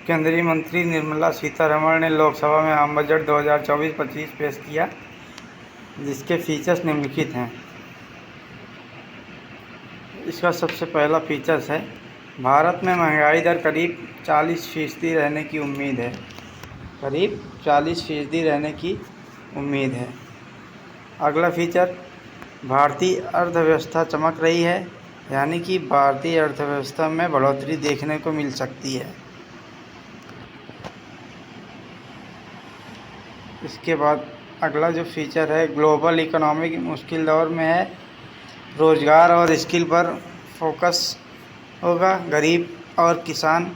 केंद्रीय मंत्री निर्मला सीतारमण ने लोकसभा में आम बजट 2024-25 पेश किया, जिसके फीचर्स निम्नलिखित हैं। इसका सबसे पहला फीचर्स है, भारत में महंगाई दर करीब 40% रहने की उम्मीद है। करीब 40% रहने की उम्मीद है। अगला फीचर, भारतीय अर्थव्यवस्था चमक रही है, यानी कि भारतीय अर्थव्यवस्था में बढ़ोतरी देखने को मिल सकती है। इसके बाद अगला जो फीचर है, ग्लोबल इकोनॉमी मुश्किल दौर में है, रोज़गार और स्किल पर फोकस होगा, गरीब और किसान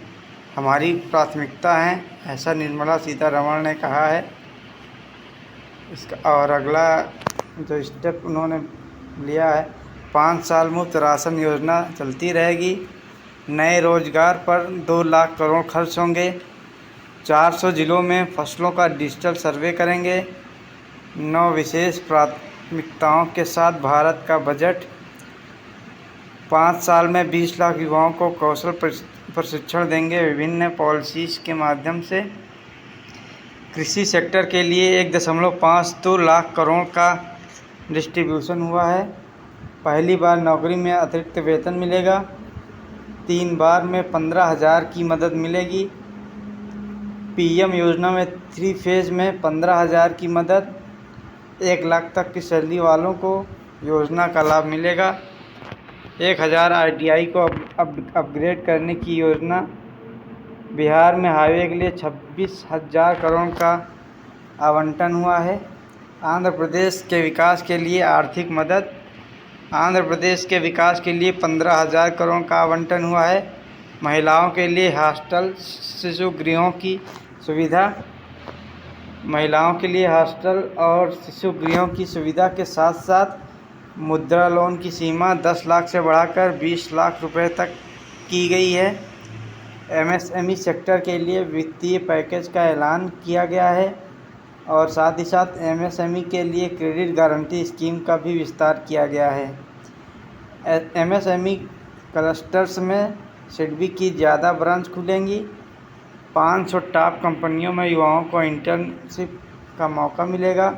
हमारी प्राथमिकता हैं, ऐसा निर्मला सीतारमण ने कहा है। इसका और अगला जो स्टेप उन्होंने लिया है, 5 साल मुफ्त राशन योजना चलती रहेगी, नए रोजगार पर 2 लाख करोड़ खर्च होंगे, 400 जिलों में फसलों का डिजिटल सर्वे करेंगे, 9 विशेष प्राथमिकताओं के साथ भारत का बजट, 5 साल में 20 लाख युवाओं को कौशल प्रशिक्षण देंगे विभिन्न पॉलिसीज़ के माध्यम से। कृषि सेक्टर के लिए 1.52 लाख करोड़ का डिस्ट्रीब्यूशन हुआ है। पहली बार नौकरी में अतिरिक्त वेतन मिलेगा, 3 बार में 15,000 की मदद मिलेगी। पीएम योजना में 3 फेज़ में 15,000 की मदद, 1 लाख तक की सैलरी वालों को योजना का लाभ मिलेगा। 1,000 ITI को अपग्रेड करने की योजना। बिहार में हाईवे के लिए 26,000 करोड़ का आवंटन हुआ है। आंध्र प्रदेश के विकास के लिए आर्थिक मदद, आंध्र प्रदेश के विकास के लिए 15,000 करोड़ का आवंटन हुआ है। महिलाओं के लिए हॉस्टल शिशु गृहों की सुविधा, महिलाओं के लिए हॉस्टल और शिशु गृहों की सुविधा के साथ साथ मुद्रा लोन की सीमा 10 लाख से बढ़ाकर 20 लाख रुपए तक की गई है। MSME सेक्टर के लिए वित्तीय पैकेज का ऐलान किया गया है और साथ ही साथ MSME के लिए क्रेडिट गारंटी स्कीम का भी विस्तार किया गया है। MSME क्लस्टर्स में सिडबी की ज़्यादा ब्रांच खुलेंगी। 500 टॉप कंपनियों में युवाओं को इंटर्नशिप का मौका मिलेगा।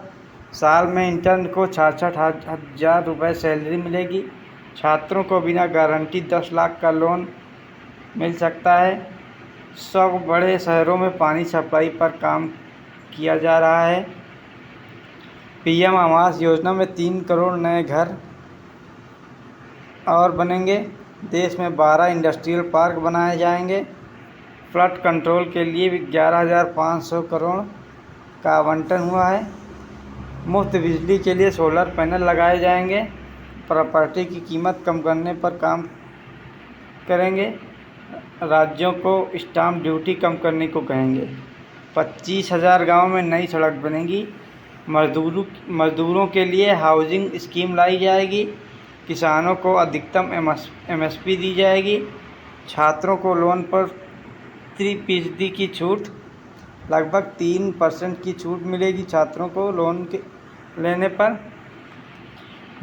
साल में इंटर्न को 66,000 रुपये सैलरी मिलेगी। छात्रों को बिना गारंटी 10 लाख का लोन मिल सकता है। 100 बड़े शहरों में पानी सप्लाई पर काम किया जा रहा है। PM आवास योजना में 3 करोड़ नए घर और बनेंगे। देश में 12 इंडस्ट्रियल पार्क बनाए जाएंगे। फ्लड कंट्रोल के लिए 11,500 करोड़ का आवंटन हुआ है। मुफ्त बिजली के लिए सोलर पैनल लगाए जाएंगे। प्रॉपर्टी की कीमत कम करने पर काम करेंगे। राज्यों को स्टाम्प ड्यूटी कम करने को कहेंगे। 25,000 गाँव में नई सड़क बनेगी। मजदूरों के लिए हाउसिंग स्कीम लाई जाएगी। किसानों को अधिकतम MSP दी जाएगी। छात्रों को लोन पर 3% की छूट, लगभग 3% की छूट मिलेगी छात्रों को लोन के लेने पर।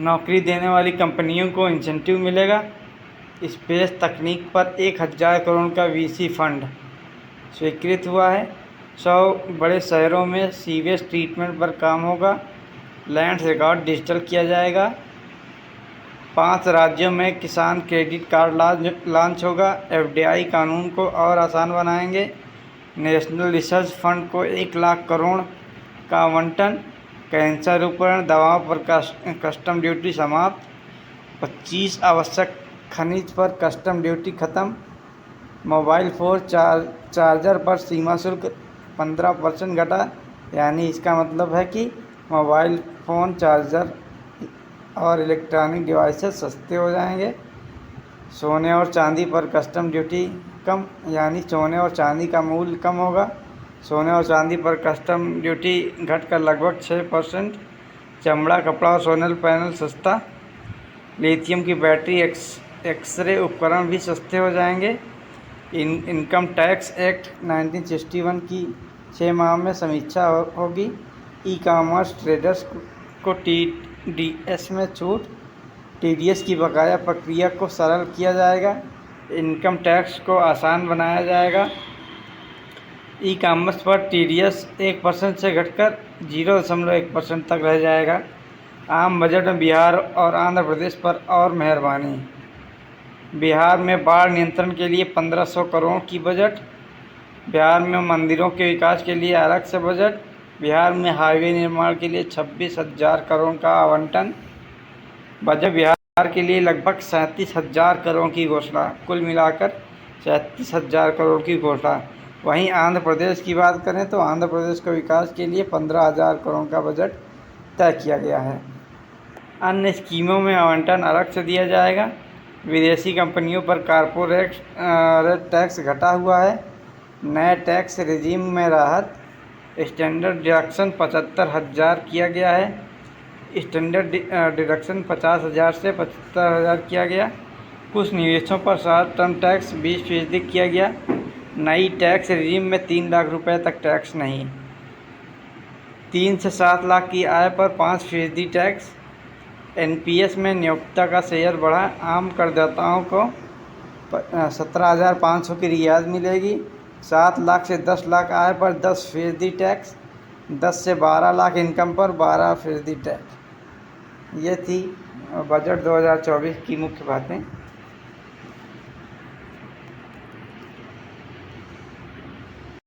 नौकरी देने वाली कंपनियों को इंसेंटिव मिलेगा। स्पेस तकनीक पर 1,000 करोड़ का VC फंड स्वीकृत हुआ है। 100 बड़े शहरों में सीवेज ट्रीटमेंट पर काम होगा। लैंड रिकॉर्ड डिजिटल किया जाएगा। 5 राज्यों में किसान क्रेडिट कार्ड लॉन्च होगा। FDI कानून को और आसान बनाएंगे। नेशनल रिसर्च फंड को 1 लाख करोड़ का आवंटन। कैंसर उपकरण दवाओं पर कस्टम ड्यूटी समाप्त। 25 आवश्यक खनिज पर कस्टम ड्यूटी खत्म। मोबाइल फ़ोन चार्जर पर सीमा शुल्क 15% घटा, यानी इसका मतलब है कि मोबाइल फ़ोन चार्जर और इलेक्ट्रॉनिक डिवाइसेस सस्ते हो जाएंगे। सोने और चांदी पर कस्टम ड्यूटी कम, यानी सोने और चांदी का मूल्य कम होगा। सोने और चांदी पर कस्टम ड्यूटी घटकर लगभग 6%। चमड़ा, कपड़ा और सोलर पैनल सस्ता। लिथियम की बैटरी, एक्सरे उपकरण भी सस्ते हो जाएंगे। इनकम टैक्स एक्ट 1961 की 6 माह में समीक्षा होगी। ई-कॉमर्स ट्रेडर्स को TDS में छूट। TDS की बकाया प्रक्रिया को सरल किया जाएगा। इनकम टैक्स को आसान बनाया जाएगा। ई कॉमर्स पर TDS 1% से घटकर 0.1% तक रह जाएगा। आम बजट में बिहार और आंध्र प्रदेश पर और मेहरबानी। बिहार में बाढ़ नियंत्रण के लिए 1500 करोड़ की बजट। बिहार में मंदिरों के विकास के लिए अलग से बजट। बिहार में हाईवे निर्माण के लिए 26,000 करोड़ का आवंटन। बजट बिहार के लिए लगभग 37,000 करोड़ की घोषणा। कुल मिलाकर 37,000 करोड़ की घोषणा। वहीं आंध्र प्रदेश की बात करें तो आंध्र प्रदेश के विकास के लिए 15,000 करोड़ का बजट तय किया गया है। अन्य स्कीमों में आवंटन अलग से दिया जाएगा। विदेशी कंपनियों पर कॉर्पोरेट टैक्स घटा हुआ है। नए टैक्स रेजिम में राहत। स्टैंडर्ड डिडक्शन 75,000 किया गया है। स्टैंडर्ड डिडक्शन 50,000 से 75,000 किया गया। कुछ निवेशों पर शॉर्ट टर्म टैक्स 20% किया गया। नई टैक्स रेजिम में 3 लाख रुपए तक टैक्स नहीं। 3 से 7 लाख की आय पर 5% टैक्स। NPS में नियोक्ता का शेयर बढ़ा। आम करदाताओं को 17,500 की रियायत मिलेगी। 7 लाख से 10 लाख आय पर 10% टैक्स। 10 से 12 लाख इनकम पर 12% टैक्स। ये थी बजट 2024 की मुख्य बातें।